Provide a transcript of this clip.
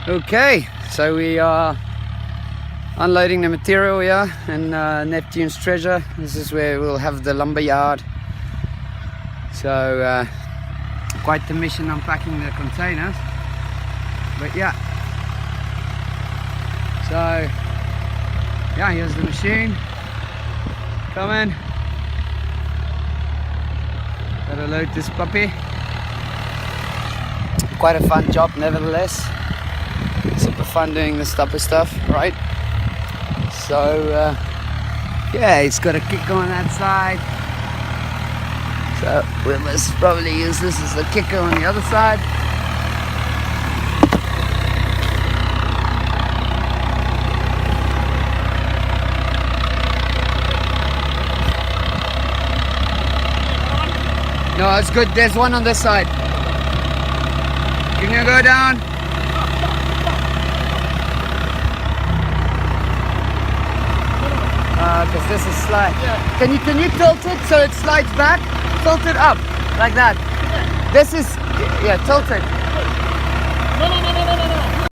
Okay, so we are unloading the material here in Neptune's treasure. This is where we'll have the lumber yard. So quite the mission unpacking the containers, but yeah. So yeah, here's the machine. Come in. Gotta load this puppy. Quite a fun job nevertheless. Super fun doing this type of stuff, right? So yeah, it's got a kicker on that side. So we must probably use this as a kicker on the other side. No, it's good. There's one on this side. Can you go down? Because this is slide. Yeah. Can you tilt it so it slides back? Tilt it up like that. This is, yeah, tilt it. No.